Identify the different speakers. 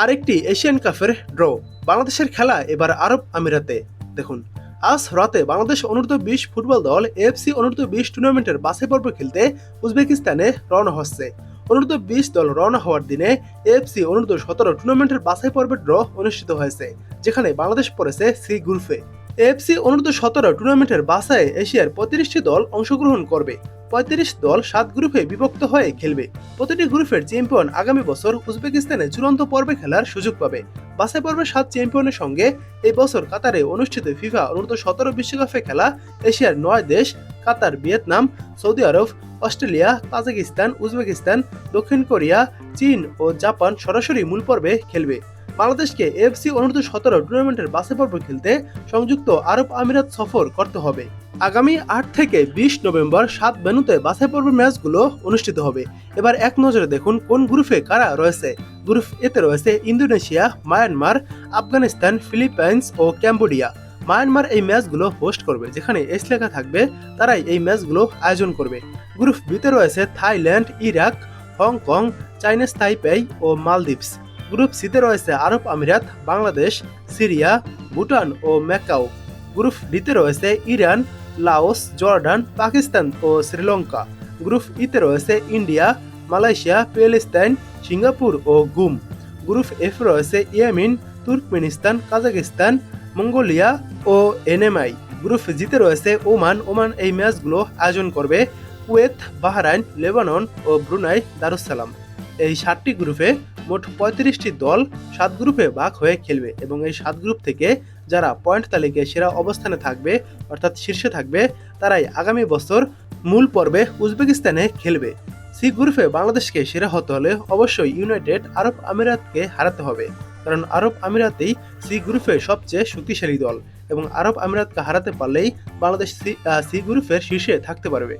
Speaker 1: আরেকটি এশিয়ান কাপের ড্র। বাংলাদেশের খেলা এবার আরব আমিরাতে। দেখুন, আজ রাতে বাংলাদেশ অনূর্ধ্ব-20 ফুটবল দল এএফসি অনূর্ধ্ব-20 টুর্নামেন্টের বাছাই পর্ব খেলতে উজবেকিস্তানে রওনা হচ্ছে। অনূর্ধ্ব-20 দল রওনা হওয়ার দিনে এএফসি অনূর্ধ্ব-17 টুর্নামেন্টের বাছাই পর্বের ড্র অনুষ্ঠিত হয়েছে, যেখানে বাংলাদেশ পড়েছে সি গ্রুপে। এএফসি অনূর্ধ্ব-17 টুর্নামেন্টের বাছাইয়ে এশিয়ার 35টি দল অংশগ্রহণ করবে। 35 দল 7 গ্রুপে বিভক্ত হয়ে খেলবে। প্রতিটি গ্রুপের চ্যাম্পিয়ন আগামী বছর উজবেকিস্তানে চূড়ান্ত পর্বে খেলার সুযোগ পাবে। বাছাই পর্বের 7 চ্যাম্পিয়নের সঙ্গে এই বছর কাতারে অনুষ্ঠিত ফিফা অনূর্ধ্ব-17 বিশ্বকাপে খেলা এশিয়ার 9 দেশ কাতার, ভিয়েতনাম, সৌদি আরব, অস্ট্রেলিয়া, তাজিকিস্তান, উজবেকিস্তান, দক্ষিণ কোরিয়া, চীন ও জাপান সরাসরি মূল পর্বে খেলবে। বাংলাদেশকে এএফসি অনূর্ধ্ব-17 টুর্নামেন্টের বাছাই পর্ব খেলতে সংযুক্ত আরব আমিরাত সফর করতে হবে। আগামী 8 থেকে 20 নভেম্বর 7 ভেন্যুতে বাছাই পর্বের ম্যাচগুলো অনুষ্ঠিত হবে। এবার এক নজরে দেখুন কোন গ্রুপে কারা রয়েছে। গ্রুপ এতে রয়েছে ইন্দোনেশিয়া, মায়ানমার, আফগানিস্তান, ফিলিপাইন্স ও ক্যাম্বোডিয়া। মায়ানমার এই ম্যাচগুলো হোস্ট করবে, যেখানে এস লেখা থাকবে তারাই এই ম্যাচগুলো আয়োজন করবে। গ্রুপ বিতে রয়েছে Thailand, Iraq, Hong Kong, Chinese Taipei ও মালদ্বীপস। গ্রুপ সিতে রয়েছে আরব আমিরাত, বাংলাদেশ, সিরিয়া, ভুটান ও ম্যাকাও। গ্রুপ ডিতে রয়েছে ইরান, লাওস, জর্ডান, পাকিস্তান ও শ্রীলঙ্কা। গ্রুপ ইতে রয়েছে ইন্ডিয়া, মালয়েশিয়া, প্যালেস্তাইন, সিঙ্গাপুর ও গুম। গ্রুপ এফ রয়েছে ইয়েমেন, তুর্কমেনিস্তান, কাজাকিস্তান, মঙ্গোলিয়া ও এনএমআই। গ্রুপ জিতে রয়েছে ওমান এই ম্যাচগুলো আয়োজন করবে। কুয়েত, বাহরাইন, লেবানন ও ব্রুনাই দারুসালাম। এই 7টি গ্রুপে মোট 35টি দল 7 গ্রুপে ভাগ হয়ে খেলবে এবং এই 7 গ্রুপ থেকে যারা পয়েন্ট তালিকায় সেরা অবস্থানে থাকবে, অর্থাৎ শীর্ষে থাকবে, তারাই আগামী বছর মূল পর্বে উজবেকিস্তানে খেলবে। সি গ্রুপে বাংলাদেশকে সেরা হতে হলে অবশ্যই ইউনাইটেড আরব আমিরাতকে হারাতে হবে, কারণ আরব আমিরাতেই সি গ্রুপে সবচেয়ে শক্তিশালী দল এবং আরব আমিরাতকে হারাতে পারলেই বাংলাদেশ সি গ্রুপের শীর্ষে থাকতে পারবে।